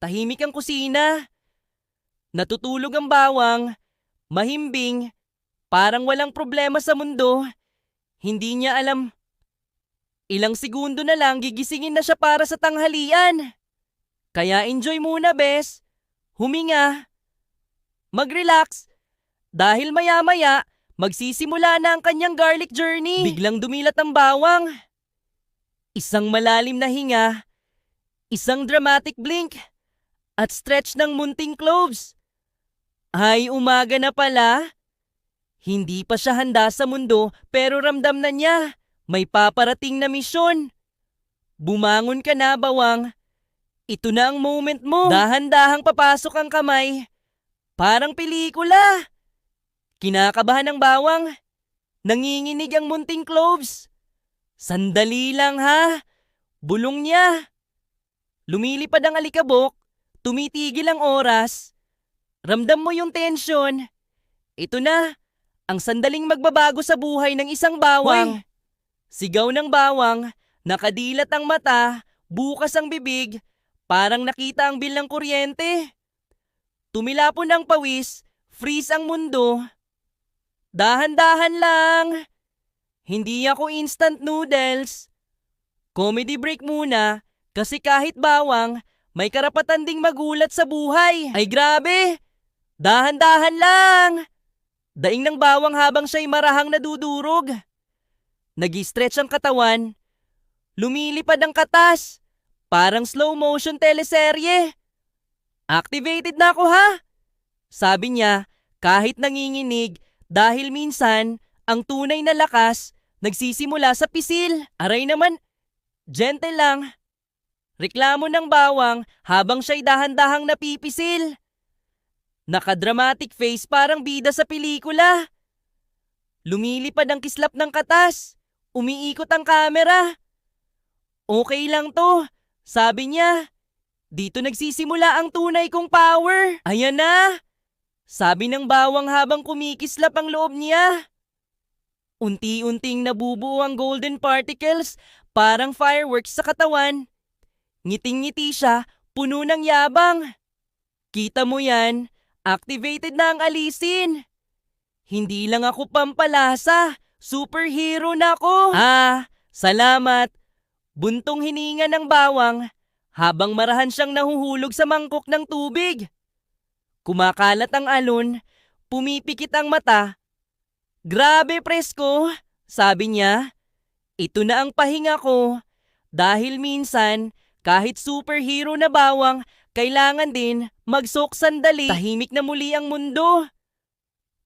Tahimik ang kusina. Natutulog ang bawang. Mahimbing. Parang walang problema sa mundo. Hindi niya alam. Ilang segundo na lang gigisingin na siya para sa tanghalian. Kaya enjoy muna, bes. Huminga. Mag-relax. Dahil maya-maya, magsisimula na ang kanyang garlic journey. Biglang dumilat ang bawang. Isang malalim na hinga. Isang dramatic blink. At stretch ng munting cloves. Ay, umaga na pala. Hindi pa siya handa sa mundo pero ramdam na niya. May paparating na misyon. Bumangon ka na, bawang. Ito na ang moment mo. Dahan-dahang papasok ang kamay. Parang pelikula. Kinakabahan ng bawang. Nanginginig ang munting cloves. Sandali lang ha. Bulong niya. Lumilipad ang alikabok. Tumitigil ang oras. Ramdam mo yung tensyon. Ito na. Ang sandaling magbabago sa buhay ng isang bawang. Sigaw ng bawang. Nakadilat ang mata. Bukas ang bibig. Parang nakita ang bil ng kuryente. Tumilapon ang pawis. Freeze ang mundo. Dahan-dahan lang. Hindi ako instant noodles. Comedy break muna kasi kahit bawang, may karapatan ding magulat sa buhay. Ay grabe! Dahan-dahan lang! Daing ng bawang habang siya'y marahang nadudurog. Nag-stretch ang katawan. Lumilipad ang katas. Parang slow motion teleserye. Activated na ako ha! Sabi niya kahit nanginginig dahil minsan ang tunay na lakas nagsisimula sa pisil. Aray naman, gentle lang. Reklamo ng bawang habang siya'y dahan-dahang napipisil. Nakadramatic face parang bida sa pelikula. Lumilipad ang kislap ng katas. Umiikot ang kamera. Okay lang to, sabi niya. Dito nagsisimula ang tunay kong power. Ayan na, sabi ng bawang habang kumikislap ang loob niya. Unti-unting nabubuo ang golden particles, parang fireworks sa katawan. Ngiting-ngiti siya, puno ng yabang. Kita mo yan, activated na ang alisin. Hindi lang ako pampalasa, superhero na ako. Salamat. Buntong hininga ng bawang habang marahan siyang nahuhulog sa mangkok ng tubig. Kumakalat ang alon, pumipikit ang mata. Grabe presko, sabi niya. Ito na ang pahinga ko. Dahil minsan, kahit superhero na bawang, kailangan din magsok sandali. Tahimik na muli ang mundo.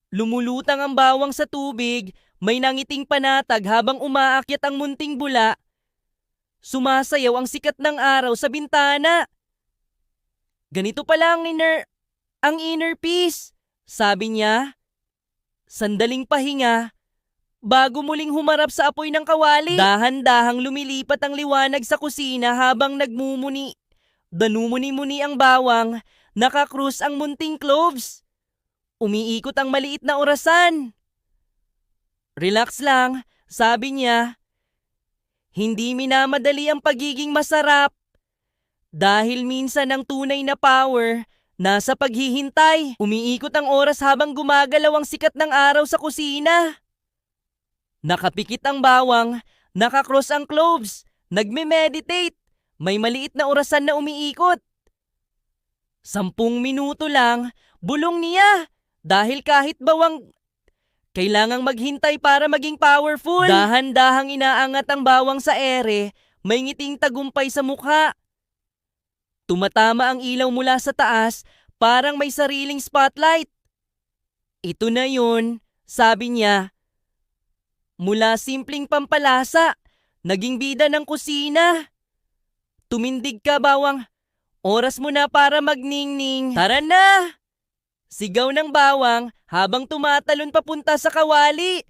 Lumulutang ang bawang sa tubig, may nangiting panatag habang umaakyat ang munting bula. Sumasayaw ang sikat ng araw sa bintana. Ganito pala ang inner peace, sabi niya. Sandaling pahinga, bago muling humarap sa apoy ng kawali. Dahan-dahang lumilipat ang liwanag sa kusina habang danumuni-muni ang bawang, nakakrus ang munting cloves. Umiikot ang maliit na orasan. Relax lang, sabi niya. Hindi minamadali ang pagiging masarap. Dahil minsan ang tunay na power nasa paghihintay. Umiikot ang oras habang gumagalaw ang sikat ng araw sa kusina. Nakapikit ang bawang, nakakross ang cloves, nagme-meditate. May maliit na orasan na umiikot. 10 minuto lang, bulong niya. Dahil kahit bawang, kailangang maghintay para maging powerful. Dahan-dahang inaangat ang bawang sa ere, may ngiting tagumpay sa mukha. Tumatama ang ilaw mula sa taas, parang may sariling spotlight. Ito na yun, sabi niya. Mula simpleng pampalasa, naging bida ng kusina. Tumindig ka, bawang. Oras mo na para magningning. Tara na! Sigaw ng bawang habang tumatalon papunta sa kawali.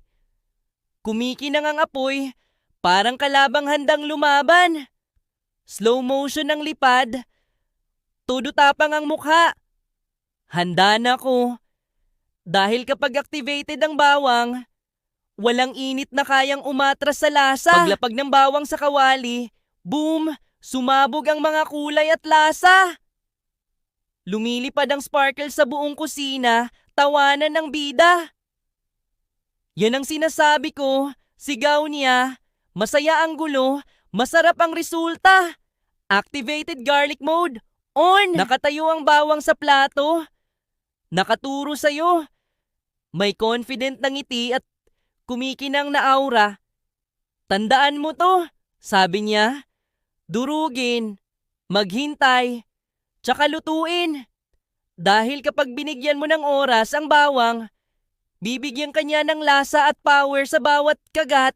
Kumikinang ang apoy, parang kalabang handang lumaban. Slow motion ang lipad. Todo tapang ang mukha. Handa na ko. Dahil kapag activated ang bawang, walang init na kayang umatras sa lasa. Paglapag ng bawang sa kawali, boom, sumabog ang mga kulay at lasa. Lumilipad ang sparkle sa buong kusina, tawanan ng bida. Yan ang sinasabi ko, sigaw niya. Masaya ang gulo, masarap ang resulta. Activated garlic mode, on! Nakatayo ang bawang sa plato. Nakaturo sa'yo. May confident na ngiti at kumikinang na aura. Tandaan mo to, sabi niya. Durugin, maghintay, tsaka lutuin. Dahil kapag binigyan mo ng oras ang bawang, bibigyan kanya ng lasa at power sa bawat kagat.